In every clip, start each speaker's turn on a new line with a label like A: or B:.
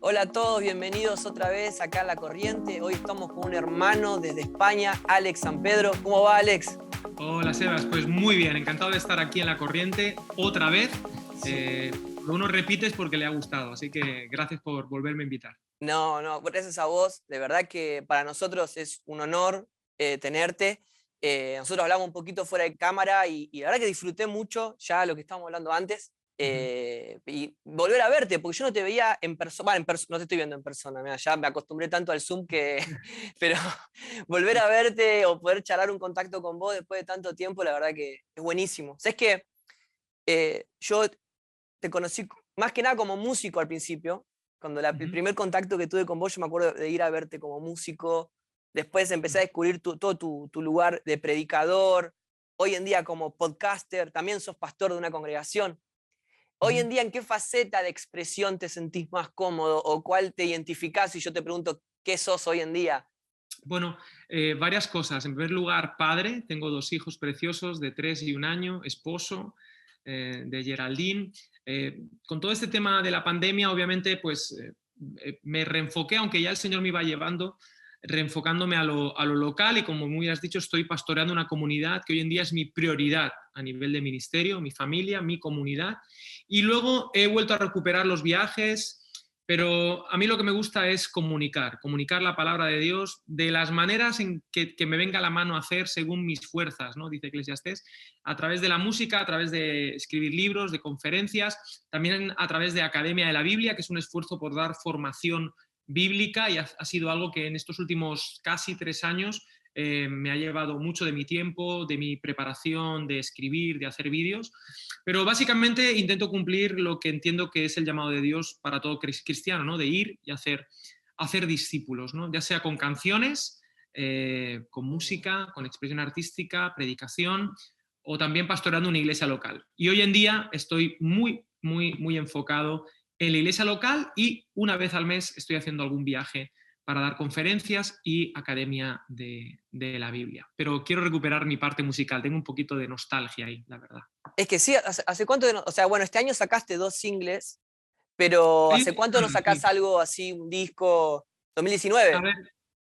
A: Hola a todos, bienvenidos otra vez acá a La Corriente. Hoy estamos con un hermano desde España, Alex San Pedro. ¿Cómo va, Alex?
B: Hola Sebas, pues muy bien, encantado de estar aquí en La Corriente otra vez.
A: Sí.
B: Lo uno repite es porque le ha gustado, así que gracias por volverme a invitar.
A: No, gracias a vos. De verdad que para nosotros es un honor tenerte. Nosotros hablamos un poquito fuera de cámara y la verdad que disfruté mucho ya lo que estábamos hablando antes.
B: Ujú.
A: Y volver a verte, porque yo no te veía en persona, bueno, no te estoy viendo en persona, mira, ya me acostumbré tanto al Zoom que, pero volver a verte o poder charlar un contacto con vos después de tanto tiempo, la verdad que es buenísimo. ¿Sabes que yo te conocí más que nada como músico al principio? Cuando el
B: Ujú.
A: primer contacto que tuve con vos, yo me acuerdo de ir a verte como músico. Después empecé a descubrir todo tu lugar de predicador. Hoy en día como podcaster, también sos pastor de una congregación. Hoy
B: Ujú.
A: en día, ¿en qué faceta de expresión te sentís más cómodo o cuál te identificás si yo te pregunto qué sos hoy en día?
B: Bueno, varias cosas. En primer lugar, padre, tengo dos hijos preciosos de 3 y 1 año, esposo de Geraldine. Con todo este tema de la pandemia, obviamente, pues me reenfoqué, aunque ya el Señor me iba llevando, reenfocándome a lo local y como muy has dicho, estoy pastoreando una comunidad que hoy en día es mi prioridad a nivel de ministerio, mi familia, mi comunidad. Y luego he vuelto a recuperar los viajes, pero a mí lo que me gusta es comunicar la palabra de Dios de las maneras en que me venga la mano a hacer según mis fuerzas, ¿no? Dice Eclesiastés, a través de la música, a través de escribir libros, de conferencias, también a través de Academia de la Biblia, que es un esfuerzo por dar formación bíblica y ha sido algo que en estos últimos casi 3 años me ha llevado mucho de mi tiempo, de mi preparación, de escribir, de hacer vídeos. Pero básicamente intento cumplir lo que entiendo que es el llamado de Dios para todo cristiano, ¿no? De ir y hacer discípulos, ¿no? Ya sea con canciones, con música, con expresión artística, predicación o también pastoreando una iglesia local. Y hoy en día estoy muy enfocado en la iglesia local y una vez al mes estoy haciendo algún viaje para dar conferencias y academia de la Biblia. Pero quiero recuperar mi parte musical, tengo un poquito de nostalgia ahí, la verdad.
A: Es que sí, ¿hace cuánto que no? O sea, bueno, este año sacaste 2 singles, pero ¿hace
B: Sí,
A: cuánto no
B: claro,
A: sacás
B: sí.
A: algo así, un disco?
B: A
A: ¿2019?
B: ver,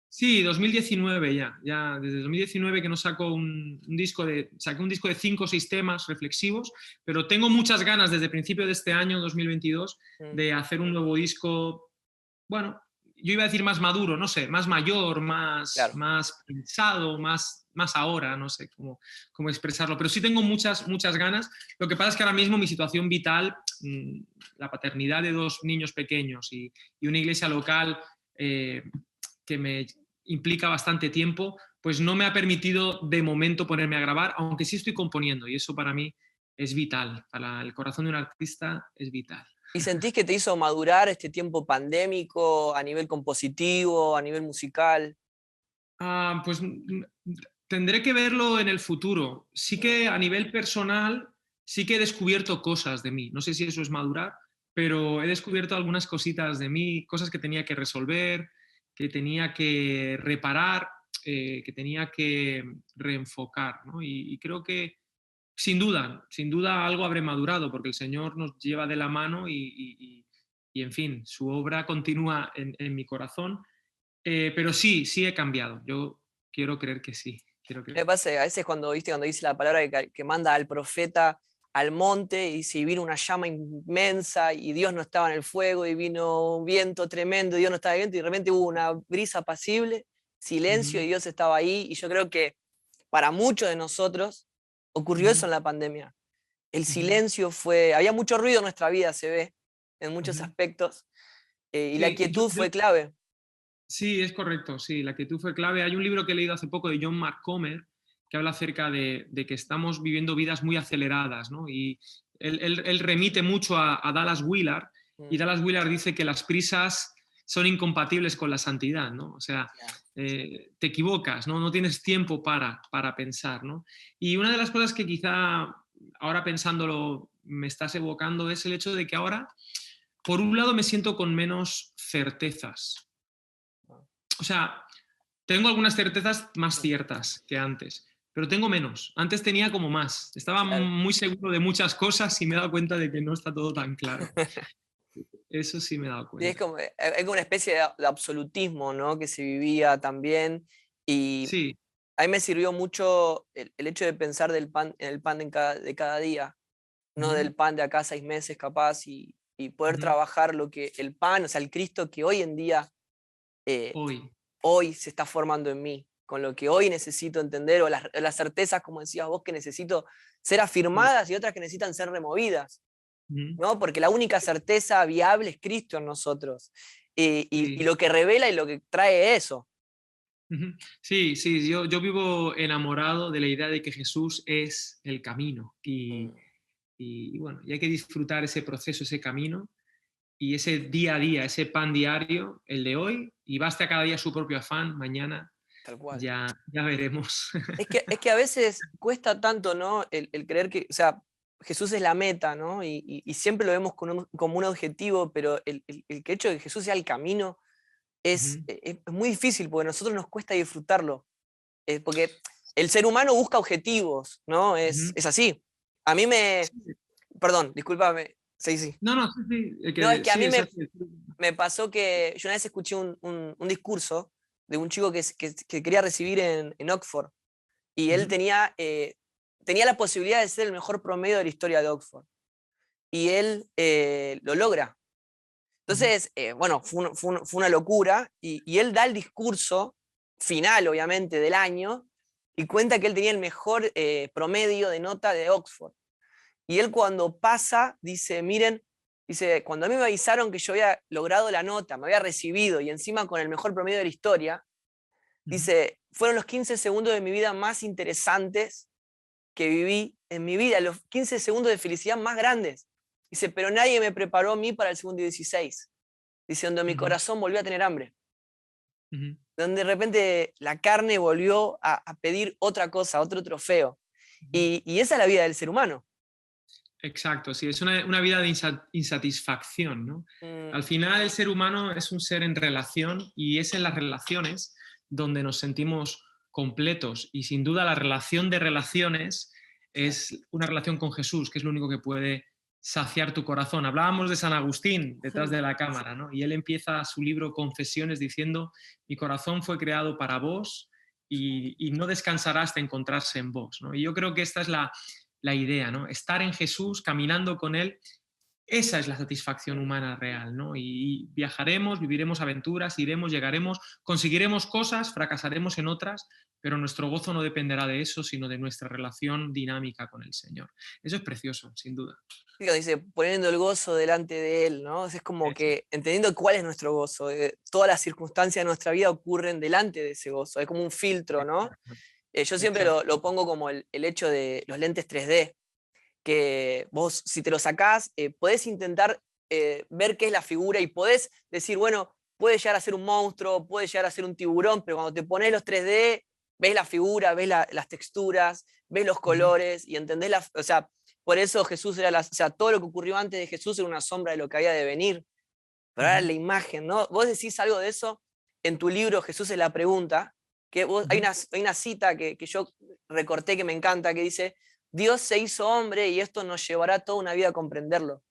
B: sí, 2019 ya desde 2019 que no saco saqué un disco de 5 o 6 temas reflexivos, pero tengo muchas ganas desde el principio de este año, 2022,
A: Mm,
B: de hacer un nuevo disco, bueno, yo iba a decir más maduro, no sé, más mayor,
A: claro.
B: más pensado, más ahora, no sé cómo expresarlo, pero sí tengo muchas ganas. Lo que pasa es que ahora mismo mi situación vital, la paternidad de 2 niños pequeños y una iglesia local, eh, que me implica bastante tiempo, pues no me ha permitido de momento ponerme a grabar, aunque sí estoy componiendo y eso para mí es vital, para el corazón de un artista es vital.
A: ¿Y sentís que te hizo madurar este tiempo pandémico a nivel compositivo, a nivel musical?
B: Pues tendré que verlo en el futuro. Sí
A: Mm,
B: que a nivel personal, sí que he descubierto cosas de mí. No sé si eso es madurar, pero he descubierto algunas cositas de mí, cosas que tenía que resolver, que tenía que reparar, que tenía que reenfocar, ¿no? Y creo que sin duda algo habré madurado, porque el Señor nos lleva de la mano y en fin, su obra continúa en mi corazón, pero sí he cambiado. Yo quiero creer que sí. Quiero creer.
A: Me pasa que a veces cuando, ¿viste? Cuando dice la palabra que manda al profeta al monte y si vino una llama inmensa y Dios no estaba en el fuego y vino un viento tremendo y Dios no estaba en el viento y de repente hubo una brisa apacible, silencio
B: Ujú,
A: y Dios estaba ahí y yo creo que para muchos de nosotros ocurrió eso
B: ujú,
A: en la pandemia. El
B: ujú,
A: silencio fue, había mucho ruido en nuestra vida, se ve, en muchos
B: ujú.
A: aspectos, y la
B: Sí,
A: quietud fue clave.
B: sí, es correcto. Sí, la quietud fue clave. Hay un libro que he leído hace poco de John Mark Comer que habla acerca de que estamos viviendo vidas muy aceleradas, ¿no? Y él remite mucho a Dallas Willard, y
A: Mm,
B: Dallas Willard dice que las prisas son incompatibles con la santidad, ¿no? O sea,
A: ya.
B: te equivocas, ¿no? No tienes tiempo para pensar, ¿no? Y una de las cosas que quizá ahora pensándolo me estás evocando es el hecho de que ahora, por un lado, me siento con menos certezas. O sea, tengo algunas certezas más ciertas que antes, pero tengo menos. Antes tenía como más. Estaba
A: Claro.
B: muy seguro de muchas cosas y me he dado cuenta de que no está todo tan claro. Eso sí me he dado
A: Y
B: cuenta.
A: es como una especie de absolutismo, ¿no? Que se vivía también. Y
B: Sí.
A: a mí me sirvió mucho el hecho de pensar en el pan de cada día, no
B: Ujú,
A: del pan de acá 6 meses capaz, y poder
B: ujú.
A: trabajar lo que el pan, o sea, el Cristo que hoy en día, eh,
B: Hoy.
A: hoy se está formando en mí, con lo que hoy necesito entender, o las certezas, como decías vos, que necesito ser
B: Sí.
A: afirmadas y otras que necesitan ser removidas,
B: Ujú,
A: ¿no? Porque la única certeza viable es Cristo en nosotros. Y
B: sí.
A: lo que revela y lo que trae eso.
B: Ujú. Sí, sí, yo vivo enamorado de la idea de que Jesús es el camino
A: Mm,
B: y bueno, y hay que disfrutar ese proceso, ese camino y ese día a día, ese pan diario, el de hoy, y basta cada día su propio afán, mañana
A: tal cual.
B: ya veremos.
A: Es que a veces cuesta tanto, ¿no? El creer que, o sea, Jesús es la meta, ¿no? Y siempre lo vemos como un objetivo, pero el que hecho de que Jesús sea el camino
B: Ujú,
A: es muy difícil, porque a nosotros nos cuesta disfrutarlo. Porque el ser humano busca objetivos, ¿no?
B: ujú.
A: Es así. A mí me.
B: Sí.
A: Perdón, discúlpame. Sí, sí.
B: No, no, sí, sí,
A: No, es
B: que
A: que a
B: sí,
A: mí
B: es así.
A: me pasó que yo una vez escuché un discurso de un chico que quería recibir en Oxford. Y él
B: Ujú,
A: tenía la posibilidad de ser el mejor promedio de la historia de Oxford. Y él lo logra.
B: ujú,
A: Entonces, bueno, fue una locura. Y él da el discurso final, obviamente, del año y cuenta que él tenía el mejor promedio de nota de Oxford. Y él cuando pasa, dice, miren, dice, cuando a mí me avisaron que yo había logrado la nota, me había recibido y encima con el mejor promedio de la historia,
B: ujú,
A: dice, fueron los 15 segundos de mi vida más interesantes que viví en mi vida, los 15 segundos de felicidad más grandes. Dice, pero nadie me preparó a mí para el segundo 16. Dice, donde mi
B: ujú,
A: corazón volvió a tener hambre.
B: ujú,
A: Donde de repente la carne volvió a pedir otra cosa, otro trofeo.
B: ujú.
A: Y esa es la vida del ser humano.
B: Exacto, sí, es una vida de insatisfacción, ¿no?
A: Mm,
B: Al final el ser humano es un ser en relación y es en las relaciones donde nos sentimos completos y sin duda la relación de relaciones
A: claro.
B: es una relación con Jesús, que es lo único que puede saciar tu corazón. Hablábamos de San Agustín detrás de la cámara, ¿no? Y él empieza su libro Confesiones diciendo, mi corazón fue creado para vos y no descansará hasta encontrarse en vos, ¿no? Y yo creo que esta es la idea, ¿no? Estar en Jesús, caminando con Él, esa es la satisfacción humana real, ¿no? Y viajaremos, viviremos aventuras, iremos, llegaremos, conseguiremos cosas, fracasaremos en otras, pero nuestro gozo no dependerá de eso, sino de nuestra relación dinámica con el Señor. Eso es precioso, sin duda.
A: Dice, poniendo el gozo delante de Él, ¿no? Es como
B: Eso.
A: que entendiendo cuál es nuestro gozo. Todas las circunstancias de nuestra vida ocurren delante de ese gozo. Es como un filtro, ¿no?
B: Exacto.
A: Yo siempre
B: Exacto.
A: lo pongo como el hecho de los lentes 3D, que vos, si te lo sacás, podés intentar ver qué es la figura y podés decir, bueno, puede llegar a ser un monstruo, puede llegar a ser un tiburón, pero cuando te pones los 3D, ves la figura, ves las texturas, ves los
B: Ujú,
A: colores y entendés o sea, por eso Jesús era o sea, todo lo que ocurrió antes de Jesús era una sombra de lo que había de venir, pero ahora
B: ujú,
A: la imagen, ¿no? Vos decís algo de eso en tu libro Jesús es la pregunta, que
B: ujú,
A: hay una cita que yo recorté que me encanta, que dice, Dios se hizo hombre y esto nos llevará toda una vida a comprenderlo.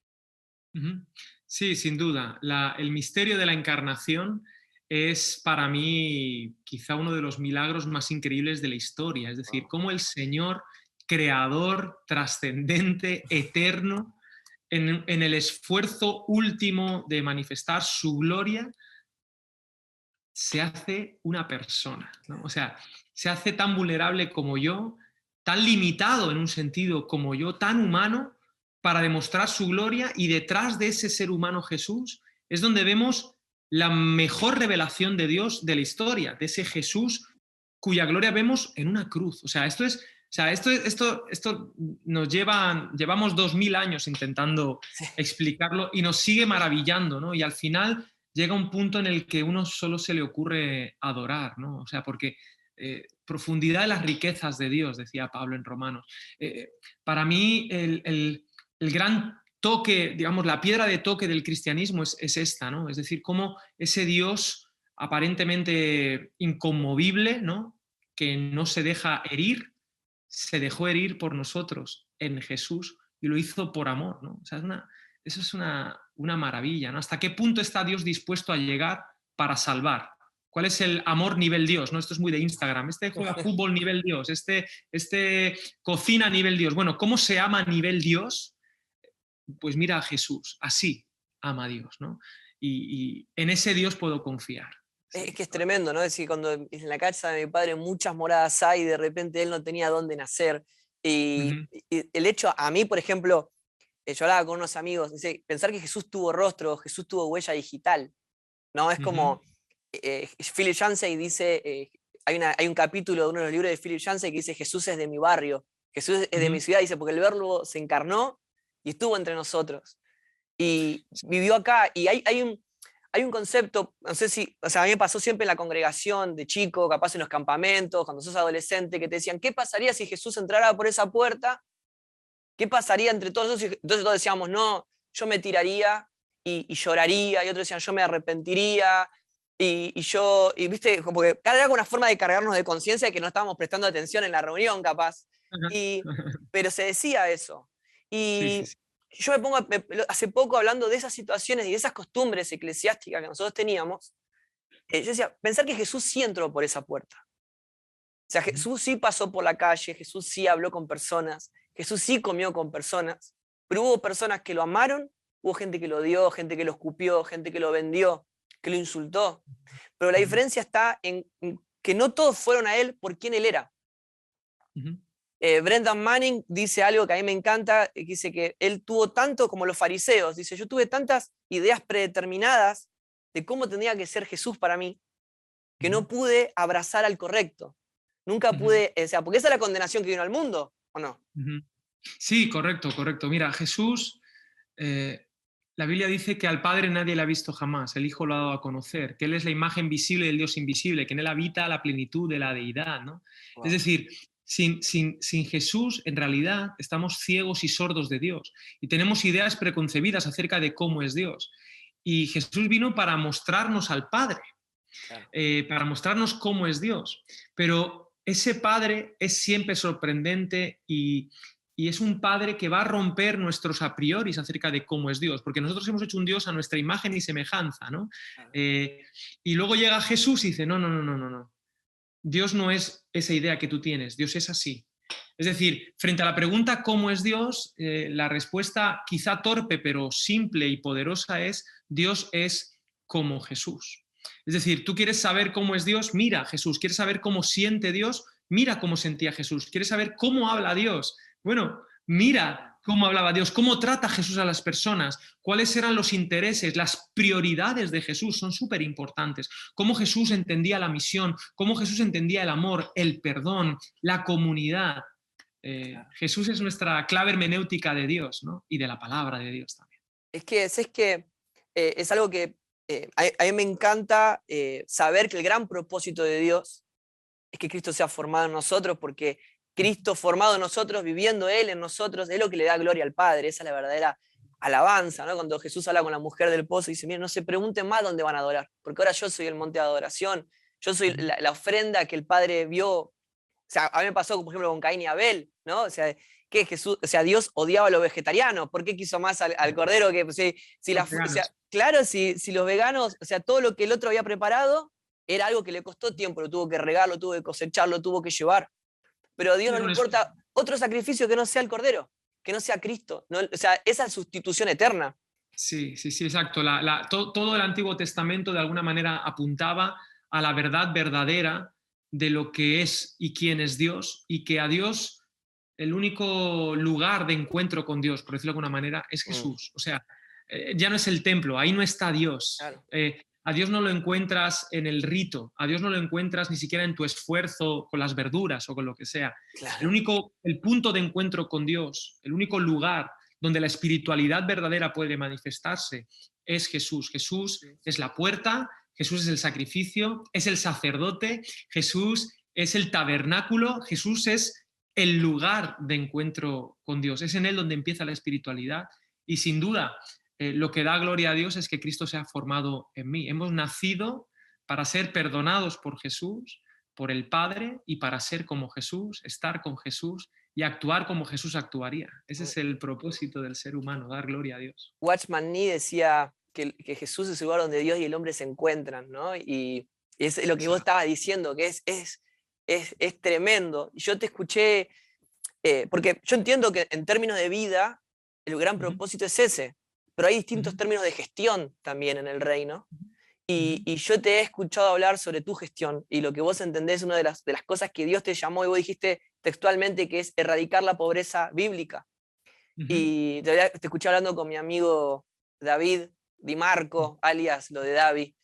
B: ujú. Sí, sin duda. El misterio de la encarnación es para mí quizá uno de los milagros más increíbles de la historia. Es decir,
A: Wow.
B: cómo el Señor, creador, trascendente, eterno, en el esfuerzo último de manifestar su gloria, se hace una persona, ¿no? O sea, se hace tan vulnerable como yo, tan limitado en un sentido como yo, tan humano, para demostrar su gloria y detrás de ese ser humano Jesús es donde vemos la mejor revelación de Dios de la historia, de ese Jesús cuya gloria vemos en una cruz. O sea, esto nos llevamos 2000 años intentando
A: Sí,
B: explicarlo y nos sigue maravillando, ¿no? Y al final llega un punto en el que uno solo se le ocurre adorar, ¿no? O sea, porque profundidad de las riquezas de Dios, decía Pablo en Romanos. Eh, para mí, el gran toque, digamos, la piedra de toque del cristianismo es esta, ¿no? Es decir, cómo ese Dios aparentemente inconmovible, ¿no? Que no se deja herir, se dejó herir por nosotros en Jesús y lo hizo por amor, ¿no? O sea, eso es una maravilla, ¿no? ¿Hasta qué punto está Dios dispuesto a llegar para salvar? ¿Cuál es el amor nivel Dios? ¿No? Esto es muy de Instagram. Este juega fútbol nivel Dios, este cocina nivel Dios. Bueno, ¿cómo se ama a nivel Dios? Pues mira a Jesús, así ama a Dios, ¿no? Y en ese Dios puedo confiar.
A: Es
B: Sí.
A: que es tremendo, ¿no? Es decir, cuando en la casa de mi padre muchas moradas hay, y de repente él no tenía dónde nacer. Y,
B: Uh-huh.
A: y el hecho, a mí, por ejemplo, yo hablaba con unos amigos, dice, pensar que Jesús tuvo rostro, Jesús tuvo huella digital, ¿no? Es
B: Uh-huh.
A: como, Philip Yancey dice, hay un capítulo de uno de los libros de Philip Yancey que dice, Jesús es de mi barrio, Jesús es de
B: Uh-huh.
A: mi ciudad, dice, porque el verbo se encarnó y estuvo entre nosotros. Y vivió acá, y hay un concepto, no sé si, o sea, a mí me pasó siempre en la congregación de chico, capaz en los campamentos, cuando sos adolescente, que te decían, ¿qué pasaría si Jesús entrara por esa puerta? ¿Qué pasaría entre todos nosotros? Entonces todos decíamos, no, yo me tiraría y lloraría, y otros decían, yo me arrepentiría, y viste, como que cada era una forma de cargarnos de conciencia de que no estábamos prestando atención en la reunión, capaz. Y, pero se decía eso.
B: Sí, sí,
A: Y
B: sí.
A: yo me pongo, hace poco hablando de esas situaciones y de esas costumbres eclesiásticas que nosotros teníamos, yo decía, pensar que Jesús sí entró por esa puerta. O sea,
B: Uh-huh.
A: Jesús sí pasó por la calle, Jesús sí habló con personas, Jesús sí comió con personas, pero hubo personas que lo amaron, hubo gente que lo odió, gente que lo escupió, gente que lo vendió, que lo insultó. Pero la
B: Uh-huh.
A: diferencia está en que no todos fueron a él por quien él era.
B: Uh-huh.
A: Brendan Manning dice algo que a mí me encanta, que dice que él tuvo tanto como los fariseos, dice, yo tuve tantas ideas predeterminadas de cómo tenía que ser Jesús para mí, que
B: Uh-huh.
A: no pude abrazar al correcto. Nunca
B: Uh-huh.
A: pude, o sea, porque esa es la condenación que vino al mundo, ¿o no?
B: Uh-huh. Sí, correcto, correcto. Mira, Jesús, eh, la Biblia dice que al Padre nadie le ha visto jamás, el Hijo lo ha dado a conocer, que Él es la imagen visible del Dios invisible, que en Él habita la plenitud de la deidad, ¿no? Es
A: Wow.
B: decir, sin Jesús, en realidad, estamos ciegos y sordos de Dios y tenemos ideas preconcebidas acerca de cómo es Dios. Y Jesús vino para mostrarnos al Padre,
A: Claro.
B: para mostrarnos cómo es Dios. Pero ese Padre es siempre sorprendente y es un Padre que va a romper nuestros a priori acerca de cómo es Dios, porque nosotros hemos hecho un Dios a nuestra imagen y semejanza, ¿no?
A: Claro.
B: Y luego llega Jesús y dice, no, no, no, no, no, no. Dios no es esa idea que tú tienes, Dios es así. Es decir, frente a la pregunta ¿cómo es Dios? La respuesta quizá torpe, pero simple y poderosa es Dios es como Jesús. Es decir, tú quieres saber cómo es Dios, mira a Jesús. ¿Quieres saber cómo siente Dios? Mira cómo sentía Jesús. ¿Quieres saber cómo habla Dios? Bueno, mira cómo hablaba Dios, cómo trata Jesús a las personas, cuáles eran los intereses, las prioridades de Jesús son súper importantes, cómo Jesús entendía la misión, cómo Jesús entendía el amor, el perdón, la comunidad.
A: Claro.
B: Jesús es nuestra clave hermenéutica de Dios, ¿no? Y de la palabra de Dios también.
A: Es que es algo que a mí me encanta saber que el gran propósito de Dios es que Cristo sea formado en nosotros, porque Cristo formado en nosotros, viviendo Él en nosotros, es lo que le da gloria al Padre. Esa es la verdadera alabanza, ¿no? Cuando Jesús habla con la mujer del pozo y dice, miren, no se pregunten más dónde van a adorar, porque ahora yo soy el monte de adoración, yo soy
B: Uh-huh.
A: la ofrenda que el Padre vio. O sea, a mí me pasó, por ejemplo, con Caín y Abel, ¿no? O sea, que Jesús, o sea, Dios odiaba a los vegetarianos, ¿por qué quiso más al cordero que, pues,
B: Los
A: o sea,
B: veganos.
A: claro, si los veganos, o sea, todo lo que el otro había preparado era algo que le costó tiempo, lo tuvo que regar, lo tuvo que cosechar, lo tuvo que llevar, pero a Dios
B: Sí,
A: no le
B: con
A: importa otro sacrificio que no sea el cordero, que no sea Cristo, ¿no? O sea, esa sustitución eterna.
B: sí, sí, sí, exacto. Todo el Antiguo Testamento de alguna manera apuntaba a la verdad verdadera de lo que es y quién es Dios y que a Dios el único lugar de encuentro con Dios, por decirlo de alguna manera, es
A: Mm,
B: Jesús. O sea, ya no es el templo, ahí no está Dios.
A: claro,
B: A Dios no lo encuentras en el rito, a Dios no lo encuentras ni siquiera en tu esfuerzo con las verduras o con lo que sea.
A: claro.
B: El punto de encuentro con Dios, el único lugar donde la espiritualidad verdadera puede manifestarse es Jesús. Jesús es la puerta, Jesús es el sacrificio, es el sacerdote, Jesús es el tabernáculo, Jesús es el lugar de encuentro con Dios. Es en Él donde empieza la espiritualidad y sin duda lo que da gloria a Dios es que Cristo se ha formado en mí. Hemos nacido para ser perdonados por Jesús, por el Padre y para ser como Jesús, estar con Jesús y actuar como Jesús actuaría. Ese es el propósito del ser humano, dar gloria a Dios.
A: Watchman Nee decía que Jesús es el lugar donde Dios y el hombre se encuentran, ¿no? Y es lo que vos estabas diciendo, que es tremendo. Y yo te escuché, porque yo entiendo que en términos de vida, el gran propósito es ese, pero hay distintos términos de gestión también en el reino. Y yo te he escuchado hablar sobre tu gestión y lo que vos entendés, una de las cosas que Dios te llamó y vos dijiste textualmente que es erradicar la pobreza bíblica. Y te escuché hablando con mi amigo David Di Marco, alias lo de Davi,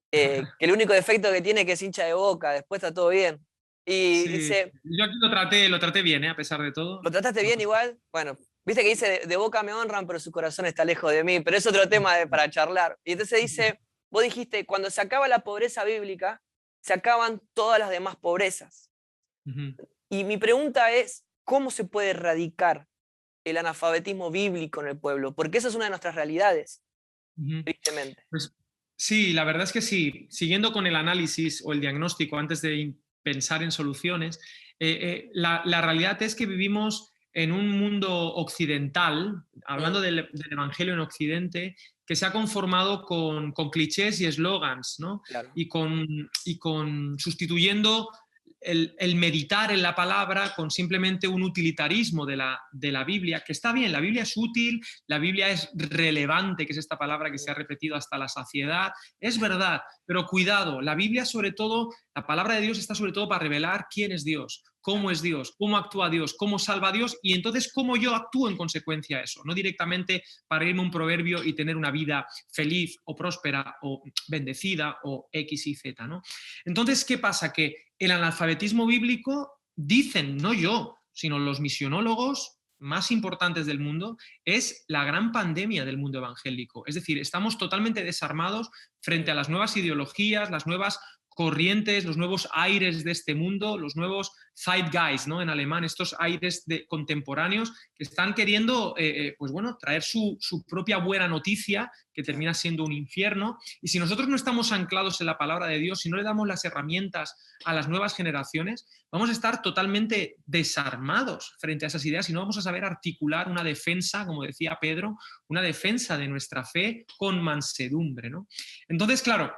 A: que el único defecto que tiene es que es hincha de Boca, después está todo bien. Y
B: Sí,
A: dice,
B: yo aquí lo traté bien, a pesar de todo.
A: ¿lo trataste bien igual? Bueno, viste que dice, de Boca me honran, pero su corazón está lejos de mí, pero es otro tema para charlar. Y entonces dice, vos dijiste, cuando se acaba la pobreza bíblica, se acaban todas las demás pobrezas. Y mi pregunta es, ¿cómo se puede erradicar el analfabetismo bíblico en el pueblo? Porque esa es una de nuestras realidades, tristemente.
B: Pues, sí, la verdad es que sí. Siguiendo con el análisis o el diagnóstico antes de pensar en soluciones, la realidad es que vivimos en un mundo occidental, hablando del Evangelio en Occidente, que se ha conformado con clichés y eslogans, ¿no?
A: Claro.
B: Y con sustituyendo el meditar en la palabra con simplemente un utilitarismo de la Biblia, que está bien, la Biblia es útil, la Biblia es relevante, que es esta palabra que se ha repetido hasta la saciedad, es verdad, pero cuidado, la Biblia sobre todo, la palabra de Dios está sobre todo para revelar quién es Dios, cómo es Dios, cómo actúa Dios, cómo salva a Dios y entonces cómo yo actúo en consecuencia a eso, no directamente para irme un proverbio y tener una vida feliz o próspera o bendecida o X y Z, ¿no? Entonces, ¿qué pasa? Que el analfabetismo bíblico, dicen, no yo, sino los misionólogos más importantes del mundo, es la gran pandemia del mundo evangélico. Es decir, estamos totalmente desarmados frente a las nuevas ideologías, las nuevas corrientes, los nuevos aires de este mundo, los nuevos Zeitgeist, ¿no? En alemán, estos aires contemporáneos que están queriendo, pues bueno, traer su propia buena noticia, que termina siendo un infierno. Y si nosotros no estamos anclados en la palabra de Dios, si no le damos las herramientas a las nuevas generaciones, vamos a estar totalmente desarmados frente a esas ideas y no vamos a saber articular una defensa, como decía Pedro, una defensa de nuestra fe con mansedumbre, ¿no? Entonces, claro,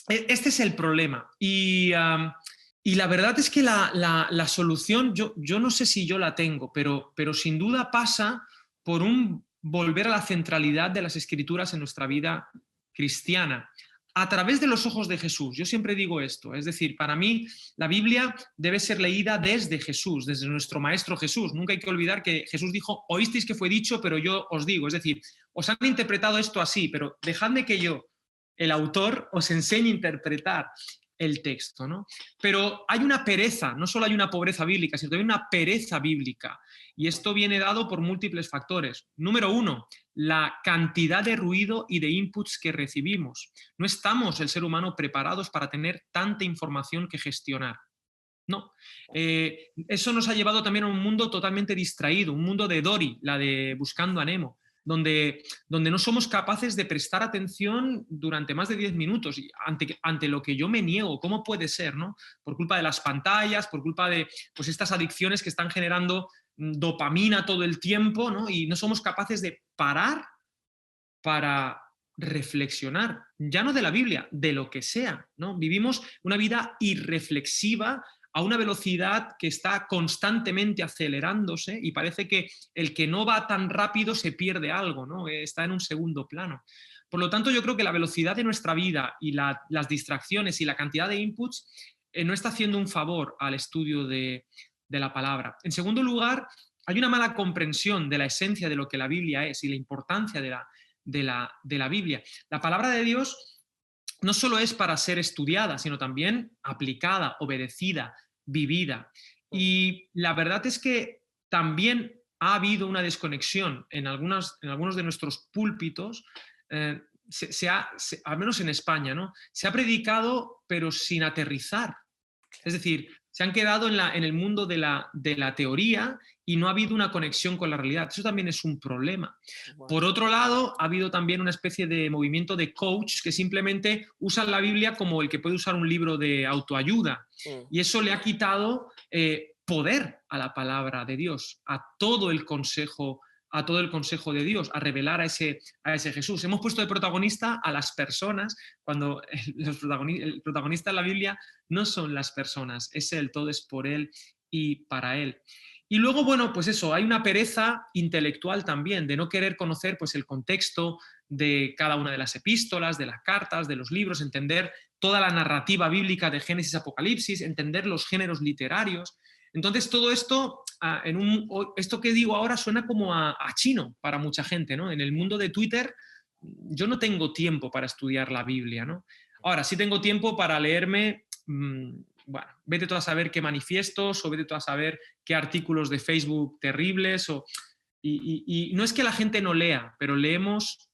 B: este es el problema. Y la verdad es que la solución, yo no sé si yo la tengo, pero sin duda pasa por un volver a la centralidad de las Escrituras en nuestra vida cristiana, a través de los ojos de Jesús. Yo siempre digo esto, es decir, para mí la Biblia debe ser leída desde Jesús, desde nuestro Maestro Jesús. Nunca hay que olvidar que Jesús dijo, oísteis que fue dicho, pero yo os digo. Es decir, os han interpretado esto así, pero dejadme que yo, el autor, os enseñe a interpretar el texto, ¿no? Pero hay una pereza, no solo hay una pobreza bíblica, sino también una pereza bíblica. Y esto viene dado por múltiples factores. Número uno, la cantidad de ruido y de inputs que recibimos. No estamos, el ser humano, preparados para tener tanta información que gestionar. No. Eso nos ha llevado también a un mundo totalmente distraído, un mundo de Dory, la de Buscando a Nemo, donde no somos capaces de prestar atención durante más de 10 minutos ante lo que yo me niego. ¿Cómo puede ser, no? Por culpa de las pantallas, por culpa de pues, estas adicciones que están generando dopamina todo el tiempo, ¿no? Y no somos capaces de parar para reflexionar, ya no de la Biblia, de lo que sea, ¿no? Vivimos una vida irreflexiva a una velocidad que está constantemente acelerándose y parece que el que no va tan rápido se pierde algo, ¿no? Está en un segundo plano. Por lo tanto, yo creo que la velocidad de nuestra vida y las distracciones y la cantidad de inputs no está haciendo un favor al estudio de la palabra. En segundo lugar, hay una mala comprensión de la esencia de lo que la Biblia es y la importancia de la Biblia. La palabra de Dios no solo es para ser estudiada, sino también aplicada, obedecida, vivida. Y la verdad es que también ha habido una desconexión en algunos de nuestros púlpitos, al menos en España, ¿no? Se ha predicado pero sin aterrizar. Es decir, se han quedado en el mundo de la teoría y no ha habido una conexión con la realidad. Eso también es un problema. Por otro lado, ha habido también una especie de movimiento de coach que simplemente usan la Biblia como el que puede usar un libro de autoayuda. Y eso le ha quitado poder a la palabra de Dios, a todo el consejo de Dios, a revelar a ese Jesús. Hemos puesto de protagonista a las personas, cuando el protagonista en la Biblia no son las personas, es Él, todo es por Él y para Él. Y luego, bueno, pues eso, hay una pereza intelectual también, de no querer conocer pues, el contexto de cada una de las epístolas, de las cartas, de los libros, entender toda la narrativa bíblica de Génesis, Apocalipsis, entender los géneros literarios. Entonces, todo esto, esto que digo ahora suena como a chino para mucha gente, ¿no? En el mundo de Twitter, yo no tengo tiempo para estudiar la Biblia, ¿no? Ahora, sí tengo tiempo para leerme, bueno, vete tú a saber qué manifiestos o vete tú a saber qué artículos de Facebook terribles. Y no es que la gente no lea, pero leemos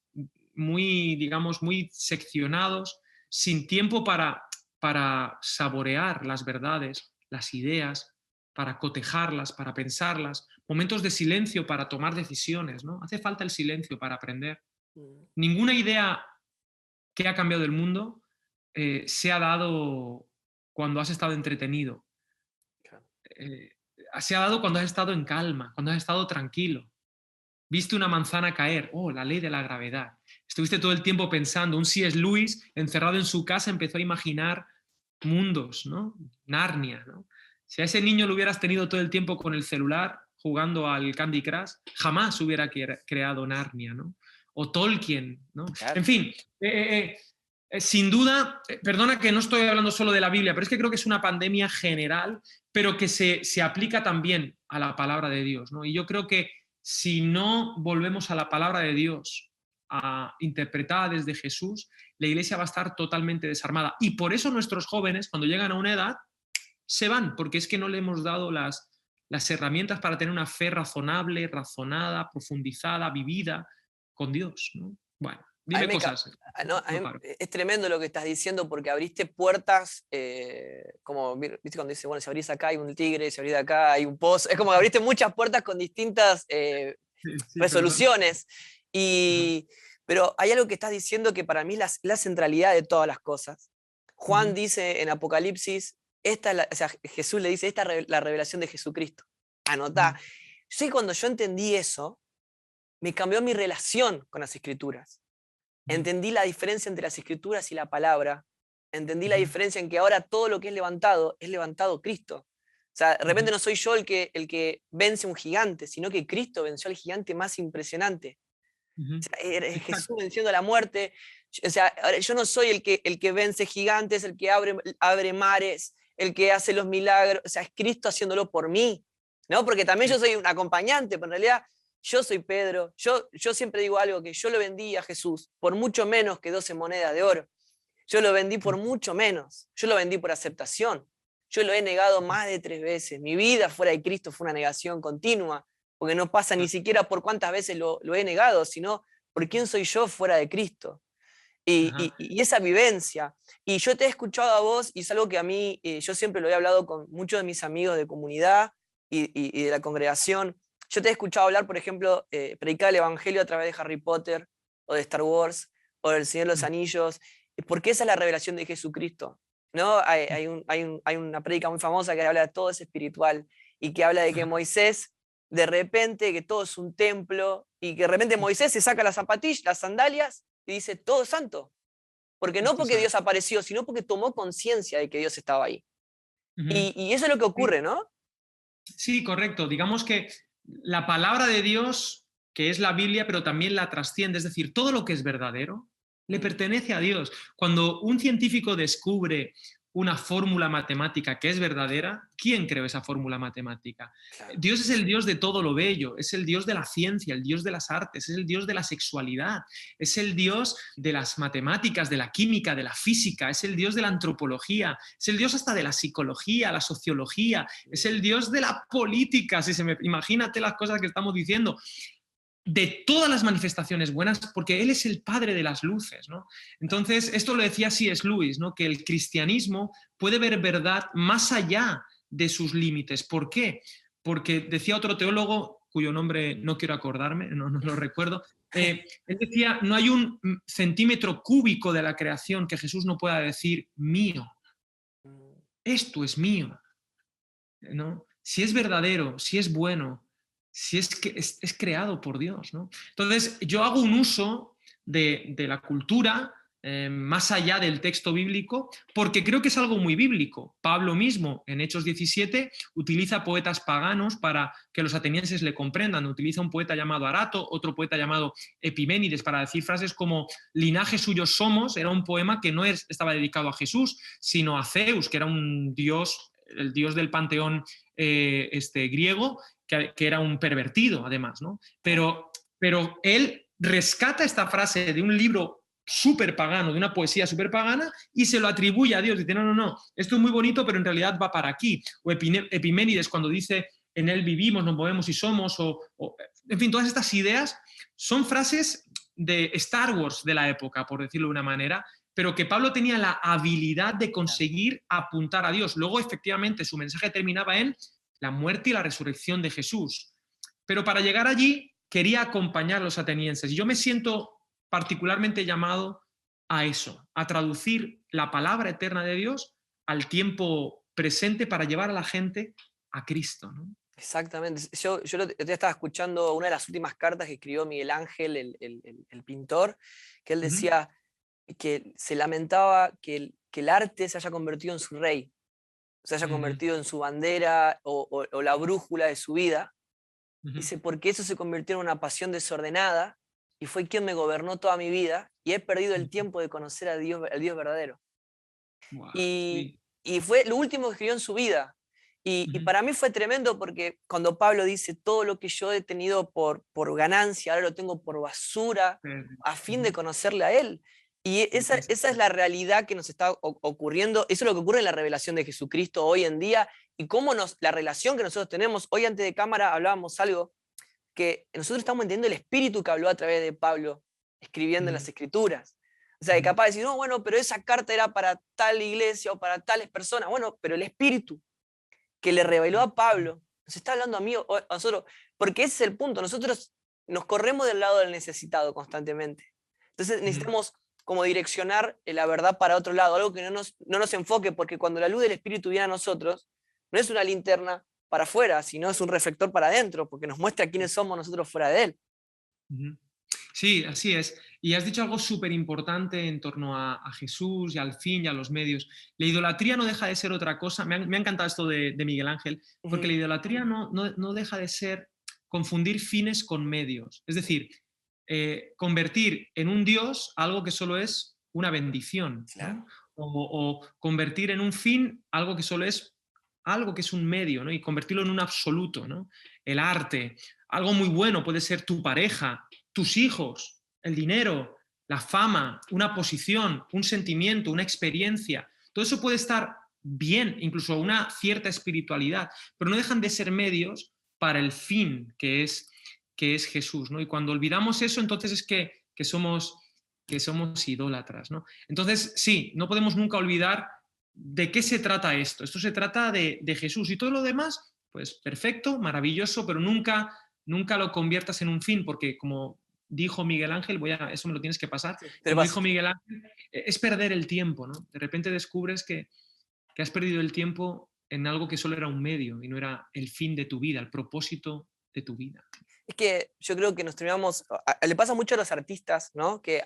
B: muy, digamos, muy seccionados, sin tiempo para saborear las verdades, las ideas, para cotejarlas, para pensarlas, momentos de silencio para tomar decisiones, ¿no? Hace falta el silencio para aprender. Ninguna idea que ha cambiado el mundo se ha dado cuando has estado entretenido. Se ha dado cuando has estado en calma, cuando has estado tranquilo. Viste una manzana caer, oh, la ley de la gravedad. Estuviste todo el tiempo pensando, un C.S. Lewis encerrado en su casa empezó a imaginar mundos, ¿no? Narnia, ¿no? Si a ese niño lo hubieras tenido todo el tiempo con el celular jugando al Candy Crush, jamás hubiera creado Narnia, ¿no? O Tolkien, ¿no?
A: Claro.
B: En fin, sin duda, perdona que no estoy hablando solo de la Biblia, pero es que creo que es una pandemia general, pero que se aplica también a la palabra de Dios, ¿no? Y yo creo que si no volvemos a la palabra de Dios, interpretada desde Jesús, la iglesia va a estar totalmente desarmada. Y por eso nuestros jóvenes, cuando llegan a una edad, se van, porque es que no le hemos dado las herramientas para tener una fe razonable, razonada, profundizada, vivida con Dios, ¿no? Bueno, dime cosas.
A: No, es tremendo lo que estás diciendo porque abriste puertas, como viste cuando dice, bueno, si abrís acá hay un tigre, si abrís acá hay un pozo, es como que abriste muchas puertas con distintas resoluciones. Pero hay algo que estás diciendo que para mí es la centralidad de todas las cosas. Juan dice en Apocalipsis, o sea, Jesús le dice, esta es la revelación de Jesucristo. Anotá. Yo sé que cuando yo entendí eso, me cambió mi relación con las Escrituras. Entendí la diferencia entre las Escrituras y la palabra. Entendí la diferencia en que ahora todo lo que es levantado Cristo. O sea, de repente no soy yo el que vence un gigante, sino que Cristo venció al gigante más impresionante. O sea, Jesús venciendo a la muerte. O sea, yo no soy el que vence gigantes, el que abre mares, el que hace los milagros. O sea, es Cristo haciéndolo por mí, ¿no? Porque también yo soy un acompañante, pero en realidad yo soy Pedro. Yo siempre digo algo, que yo lo vendí a Jesús por mucho menos que 12 monedas de oro. Yo lo vendí por mucho menos. Yo lo vendí por aceptación. Yo lo he negado más de 3 veces. Mi vida fuera de Cristo fue una negación continua, porque no pasa ni siquiera por cuántas veces lo he negado, sino por quién soy yo fuera de Cristo. Y esa vivencia. Y yo te he escuchado a vos, y es algo que a mí, yo siempre lo he hablado con muchos de mis amigos de comunidad y de la congregación. Yo te he escuchado hablar, por ejemplo, predicar el Evangelio a través de Harry Potter, o de Star Wars, o del Señor de los Anillos, porque esa es la revelación de Jesucristo, ¿no? Hay una prédica muy famosa que habla de todo es espiritual, y que habla de que Moisés, de repente, que todo es un templo, y que de repente Moisés se saca las zapatillas, las sandalias, y dice, todo es santo. Porque no porque Dios apareció, sino porque tomó conciencia de que Dios estaba ahí. Y eso es lo que ocurre, ¿no?
B: Sí, correcto. Digamos que la palabra de Dios, que es la Biblia, pero también la trasciende, es decir, todo lo que es verdadero le pertenece a Dios. Cuando un científico descubre una fórmula matemática que es verdadera, ¿quién creó esa fórmula matemática? Claro. Dios es el Dios de todo lo bello, es el Dios de la ciencia, el Dios de las artes, es el Dios de la sexualidad, es el Dios de las matemáticas, de la química, de la física, es el Dios de la antropología, es el Dios hasta de la psicología, la sociología, es el Dios de la política, imagínate las cosas que estamos diciendo. De todas las manifestaciones buenas, porque Él es el Padre de las luces, ¿no? Entonces, esto lo decía C.S. Lewis, ¿no? Que el cristianismo puede ver verdad más allá de sus límites. ¿Por qué? Porque decía otro teólogo, cuyo nombre no quiero acordarme, no lo recuerdo, él decía, no hay un centímetro cúbico de la creación que Jesús no pueda decir mío. Esto es mío, ¿no? si es verdadero, si es bueno, si es que es creado por Dios, ¿no? Entonces, yo hago un uso de la cultura más allá del texto bíblico, porque creo que es algo muy bíblico. Pablo mismo, en Hechos 17, utiliza poetas paganos para que los atenienses le comprendan. Utiliza un poeta llamado Arato, otro poeta llamado Epiménides, para decir frases como linaje suyo somos. Era un poema que no estaba dedicado a Jesús, sino a Zeus, que era un dios, el dios del panteón griego, que era un pervertido, además, ¿no? Pero él rescata esta frase de un libro súper pagano, de una poesía súper pagana, y se lo atribuye a Dios. Dice, no, esto es muy bonito, pero en realidad va para aquí. O Epiménides, cuando dice, en él vivimos, nos movemos y somos, en fin, todas estas ideas son frases de Star Wars de la época, por decirlo de una manera, pero que Pablo tenía la habilidad de conseguir apuntar a Dios. Luego, efectivamente, su mensaje terminaba en la muerte y la resurrección de Jesús. Pero para llegar allí, quería acompañar a los atenienses. Y yo me siento particularmente llamado a eso, a traducir la palabra eterna de Dios al tiempo presente para llevar a la gente a Cristo, ¿no?
A: Exactamente. Yo te estaba escuchando una de las últimas cartas que escribió Miguel Ángel, el pintor, que él decía que se lamentaba que el arte se haya convertido en su rey, se haya convertido en su bandera o la brújula de su vida. Dice, porque eso se convirtió en una pasión desordenada y fue quien me gobernó toda mi vida y he perdido el tiempo de conocer al Dios verdadero.
B: Wow,
A: Y,
B: sí.
A: y fue lo último que escribió en su vida. Y para mí fue tremendo porque cuando Pablo dice, todo lo que yo he tenido por ganancia, ahora lo tengo por basura, a fin de conocerle a Él. Y esa es la realidad que nos está ocurriendo, eso es lo que ocurre en la revelación de Jesucristo hoy en día, y cómo la relación que nosotros tenemos. Hoy antes de cámara hablábamos algo, que nosotros estamos entendiendo el espíritu que habló a través de Pablo, escribiendo en las Escrituras. O sea, que capaz de decir, no, bueno, pero esa carta era para tal iglesia o para tales personas. Bueno, pero el espíritu que le reveló a Pablo nos está hablando a mí o a nosotros, porque ese es el punto. Nosotros nos corremos del lado del necesitado constantemente. Entonces necesitamos como direccionar la verdad para otro lado, algo que no nos enfoque, porque cuando la luz del espíritu viene a nosotros, no es una linterna para afuera, sino es un reflector para adentro, porque nos muestra quiénes somos nosotros fuera de él.
B: Sí, así es. Y has dicho algo súper importante en torno a Jesús y al fin y a los medios. La idolatría no deja de ser otra cosa. Me ha encantado esto de Miguel Ángel, porque la idolatría no deja de ser confundir fines con medios. Es decir, convertir en un Dios algo que solo es una bendición, ¿no? O convertir en un fin algo que solo es algo que es un medio, ¿no? Y convertirlo en un absoluto, ¿no? El arte, algo muy bueno puede ser tu pareja, tus hijos, el dinero, la fama, una posición, un sentimiento, una experiencia. Todo eso puede estar bien, incluso una cierta espiritualidad, pero no dejan de ser medios para el fin que es Jesús, ¿no? Y cuando olvidamos eso, entonces es que somos idólatras, ¿no? Entonces, sí, no podemos nunca olvidar de qué se trata esto. Esto se trata de Jesús y todo lo demás, pues perfecto, maravilloso, pero nunca lo conviertas en un fin, porque como dijo Miguel Ángel, eso me lo tienes que pasar,
A: Sí,
B: como dijo Miguel Ángel, es perder el tiempo, ¿no? De repente descubres que has perdido el tiempo en algo que solo era un medio y no era el fin de tu vida, el propósito de tu vida.
A: Es que yo creo que nos terminamos, le pasa mucho a los artistas, ¿no? Que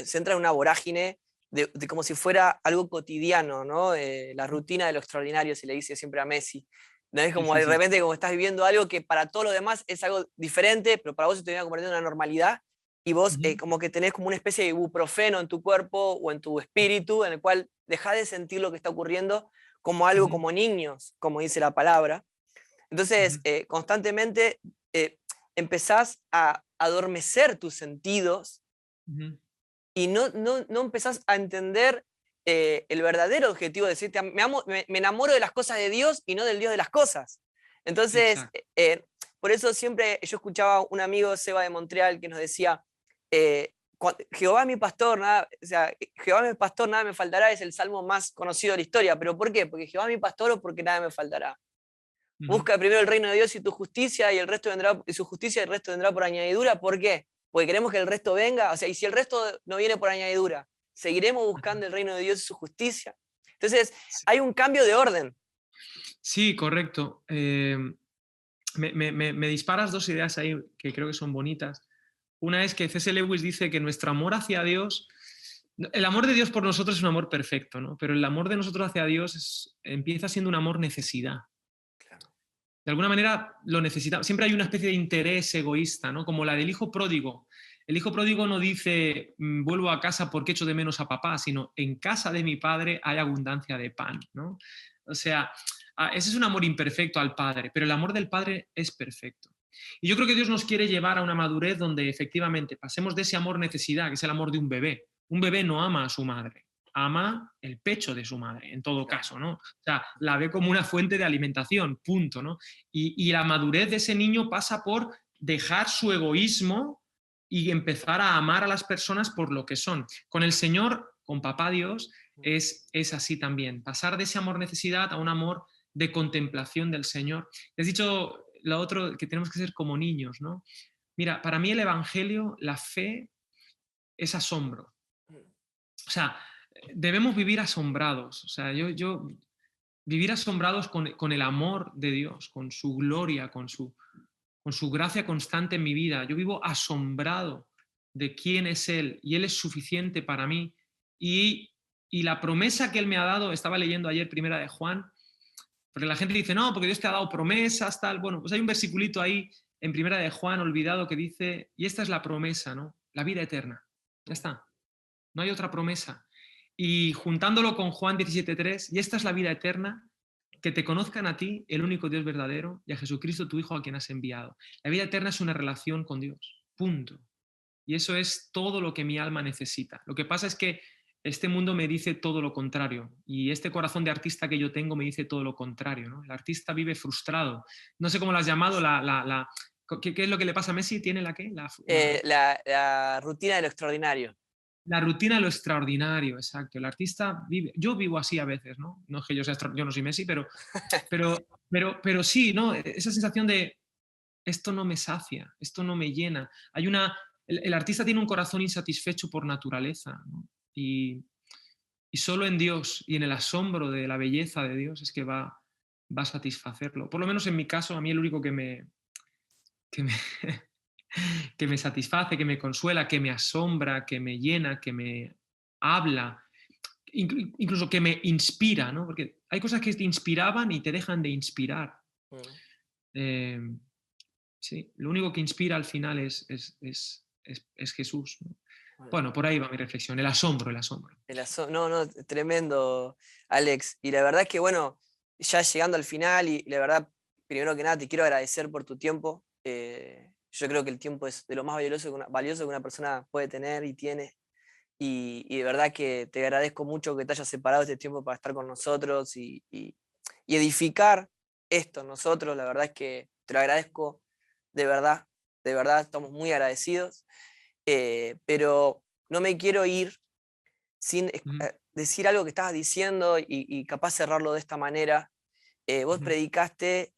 A: se entra en una vorágine de como si fuera algo cotidiano, ¿no? La rutina de lo extraordinario, se le dice siempre a Messi. ¿No? Es como de repente como estás viviendo algo que para todos los demás es algo diferente, pero para vos se te viene convirtiendo en una normalidad, y vos como que tenés como una especie de ibuprofeno en tu cuerpo o en tu espíritu, en el cual dejás de sentir lo que está ocurriendo como algo como niños, como dice la palabra. Entonces, constantemente empezás a adormecer tus sentidos y no empezás a entender el verdadero objetivo de decirte, me enamoro de las cosas de Dios y no del Dios de las cosas. Entonces, por eso siempre yo escuchaba un amigo, Seba de Montreal, que nos decía, Jehová es mi pastor, Jehová es mi pastor, nada me faltará, es el salmo más conocido de la historia. ¿Pero por qué? ¿Porque Jehová es mi pastor o porque nada me faltará? Busca primero el reino de Dios y tu justicia, y el resto vendrá, y su justicia, y el resto vendrá por añadidura. ¿Por qué? Porque queremos que el resto venga. O sea, y si el resto no viene por añadidura, seguiremos buscando el reino de Dios y su justicia. Entonces, hay un cambio de orden.
B: Sí, correcto. Me disparas dos ideas ahí que creo que son bonitas. Una es que C.S. Lewis dice que nuestro amor hacia Dios, el amor de Dios por nosotros es un amor perfecto, ¿no? Pero el amor de nosotros hacia Dios empieza siendo un amor necesidad.
A: Claro.
B: De alguna manera lo necesitamos. Siempre hay una especie de interés egoísta, ¿no? Como la del hijo pródigo. El hijo pródigo no dice vuelvo a casa porque echo de menos a papá, sino en casa de mi padre hay abundancia de pan, ¿no? O sea, ese es un amor imperfecto al padre, pero el amor del padre es perfecto. Y yo creo que Dios nos quiere llevar a una madurez donde efectivamente pasemos de ese amor necesidad, que es el amor de un bebé. Un bebé no ama a su madre, ama el pecho de su madre, en todo
A: Claro.
B: caso, ¿no? O sea, la ve como una fuente de alimentación, punto, ¿no? Y la madurez de ese niño pasa por dejar su egoísmo y empezar a amar a las personas por lo que son. Con el Señor, con Papá Dios, es así también. Pasar de ese amor necesidad a un amor de contemplación del Señor. Has dicho lo otro, que tenemos que ser como niños, ¿no? Mira, para mí el Evangelio, la fe, es asombro. O sea, debemos vivir asombrados. O sea, yo vivir asombrados con el amor de Dios, con su gloria, con su gracia constante en mi vida. Yo vivo asombrado de quién es Él y Él es suficiente para mí. Y la promesa que Él me ha dado, estaba leyendo ayer Primera de Juan, porque la gente dice, no, porque Dios te ha dado promesas, tal. Bueno, pues hay un versiculito ahí en Primera de Juan olvidado que dice, y esta es la promesa, ¿no? La vida eterna. Ya está. No hay otra promesa. Y juntándolo con Juan 17:3, y esta es la vida eterna, que te conozcan a ti, el único Dios verdadero, y a Jesucristo, tu Hijo, a quien has enviado. La vida eterna es una relación con Dios. Punto. Y eso es todo lo que mi alma necesita. Lo que pasa es que este mundo me dice todo lo contrario. Y este corazón de artista que yo tengo me dice todo lo contrario, ¿no? El artista vive frustrado. No sé cómo lo has llamado, ¿qué es lo que le pasa a Messi? ¿Tiene la qué?
A: La rutina de lo extraordinario.
B: La rutina de lo extraordinario, exacto. El artista vive, yo vivo así a veces, ¿no? No es que yo sea, yo no soy Messi, pero sí, ¿no? Esa sensación de esto no me sacia, esto no me llena. El artista tiene un corazón insatisfecho por naturaleza, ¿no? Y solo en Dios y en el asombro de la belleza de Dios es que va a satisfacerlo. Por lo menos en mi caso, a mí el único que me, que me satisface, que me consuela, que me asombra, que me llena, que me habla, incluso que me inspira, ¿no? Porque hay cosas que te inspiraban y te dejan de inspirar.
A: Mm.
B: Eh, sí, lo único que inspira al final es Jesús, ¿no?
A: Bueno,
B: Bueno, por ahí va mi reflexión, el asombro, el asombro.
A: no, no, tremendo, Alex. Y la verdad es que, bueno, ya llegando al final, y la verdad, primero que nada, te quiero agradecer por tu tiempo. Yo creo que el tiempo es de lo más valioso que una persona puede tener y tiene. Y de verdad que te agradezco mucho que te hayas separado este tiempo para estar con nosotros y edificar esto en nosotros. La verdad es que te lo agradezco de verdad, estamos muy agradecidos. Pero no me quiero ir sin
B: Ujú,
A: decir algo que estabas diciendo y capaz cerrarlo de esta manera. Vos
B: ujú,
A: predicaste,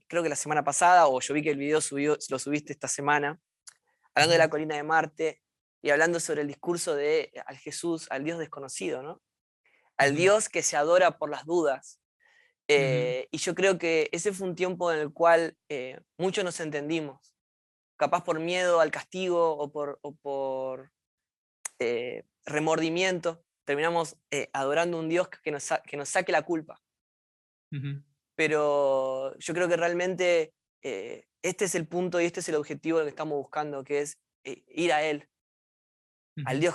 A: creo que la semana pasada, o yo vi que el video lo subiste esta semana, hablando de
B: ujú,
A: la colina de Marte y hablando sobre el discurso de al Jesús, al Dios desconocido, ¿no? Al
B: ujú,
A: Dios que se adora por las dudas.
B: ujú,
A: Y yo creo que ese fue un tiempo en el cual muchos nos entendimos, capaz por miedo al castigo o por remordimiento, terminamos adorando a un Dios que nos saque la culpa.
B: ujú,
A: Pero yo creo que realmente este es el punto y este es el objetivo que estamos buscando, que es ir a Él,
B: ujú,
A: al Dios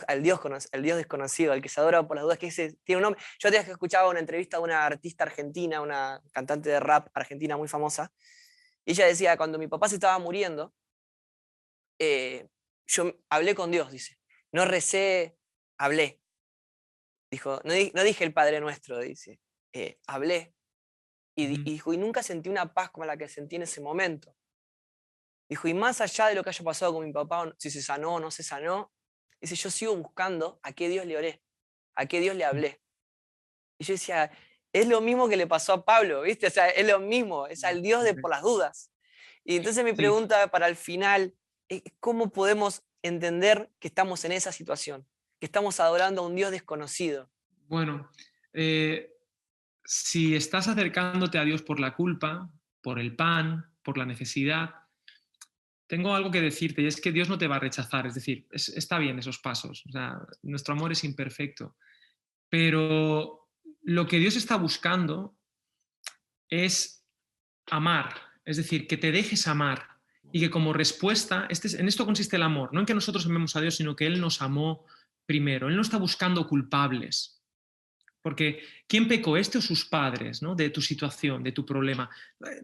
A: desconocido, al que se adora por las dudas, que ese tiene un nombre. Yo te escuchaba una entrevista de una artista argentina, una cantante de rap argentina muy famosa, y ella decía, cuando mi papá se estaba muriendo, yo hablé con Dios, dice. No recé, hablé. Dijo, no dije el Padre Nuestro, dice. Hablé.
B: ujú,
A: Y dijo, y nunca sentí una paz como la que sentí en ese momento. Dijo, y más allá de lo que haya pasado con mi papá, si se sanó o no se sanó, dice, yo sigo buscando a qué Dios le oré, a qué Dios le hablé. Y yo decía, es lo mismo que le pasó a Pablo, ¿viste? O sea, es lo mismo, es al Dios de por las dudas. Y entonces mi
B: sí,
A: pregunta para el final es, ¿cómo podemos entender que estamos en esa situación? Que estamos adorando a un Dios desconocido.
B: bueno, eh, si estás acercándote a Dios por la culpa, por el pan, por la necesidad, tengo algo que decirte y es que Dios no te va a rechazar. Es decir, está bien esos pasos. O sea, nuestro amor es imperfecto. Pero lo que Dios está buscando es amar. Es decir, que te dejes amar. Y que como respuesta, en esto consiste el amor. No en que nosotros amemos a Dios, sino que Él nos amó primero. Él no está buscando culpables. Porque ¿quién pecó, este o sus padres, ¿no? De tu situación, de tu problema?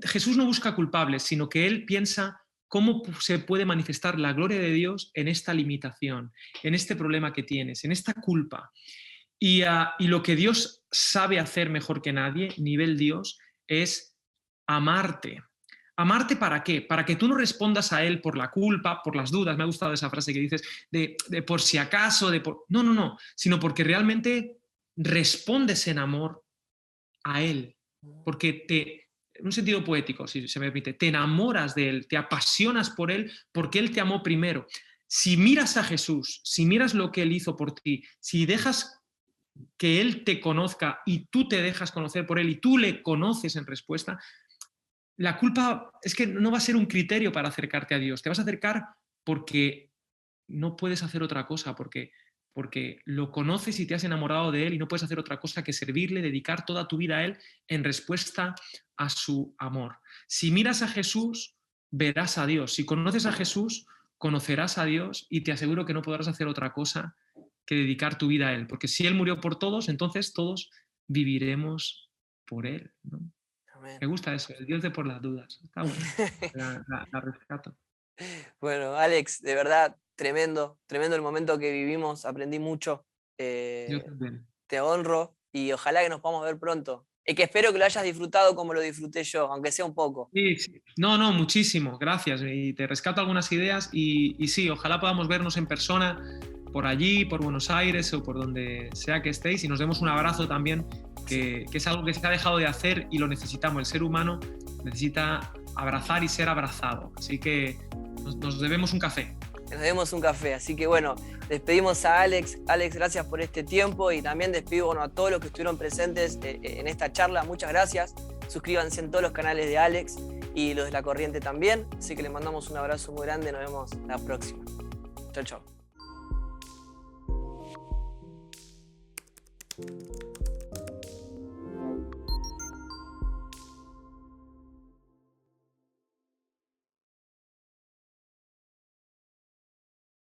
B: Jesús no busca culpables, sino que Él piensa cómo se puede manifestar la gloria de Dios en esta limitación, en este problema que tienes, en esta culpa. Y lo que Dios sabe hacer mejor que nadie, nivel Dios, es amarte. ¿Amarte para qué? Para que tú no respondas a Él por la culpa, por las dudas. Me ha gustado esa frase que dices, de por si acaso, no, sino porque realmente respondes en amor a Él. Porque en un sentido poético, si se me permite, te enamoras de Él, te apasionas por Él porque Él te amó primero. Si miras a Jesús, si miras lo que Él hizo por ti, si dejas que Él te conozca y tú te dejas conocer por Él y tú le conoces en respuesta, la culpa es que no va a ser un criterio para acercarte a Dios. Te vas a acercar porque no puedes hacer otra cosa, porque lo conoces y te has enamorado de Él y no puedes hacer otra cosa que servirle, dedicar toda tu vida a Él en respuesta a su amor. Si miras a Jesús, verás a Dios. Si conoces a Jesús, conocerás a Dios y te aseguro que no podrás hacer otra cosa que dedicar tu vida a Él. Porque si Él murió por todos, entonces todos viviremos por Él, ¿no?
A: Amén.
B: Me gusta eso, el Dios de por las dudas. Está bueno, la rescato.
A: Bueno, Alex, de verdad, tremendo el momento que vivimos, aprendí mucho.
B: Yo también.
A: Te honro y ojalá que nos podamos ver pronto. Y que espero que lo hayas disfrutado como lo disfruté yo, aunque sea un poco.
B: Sí, sí. No, muchísimo, gracias. Y te rescato algunas ideas y sí, ojalá podamos vernos en persona por allí, por Buenos Aires o por donde sea que estéis y nos demos un abrazo también, que es algo que se ha dejado de hacer y lo necesitamos. El ser humano necesita abrazar y ser abrazado. Así que nos debemos un café.
A: Nos debemos un café, así que bueno, despedimos a Alex. Alex, gracias por este tiempo y también despido a todos los que estuvieron presentes en esta charla. Muchas gracias. Suscríbanse en todos los canales de Alex y los de La Corriente también. Así que les mandamos un abrazo muy grande. Nos vemos la próxima. Chau, chau.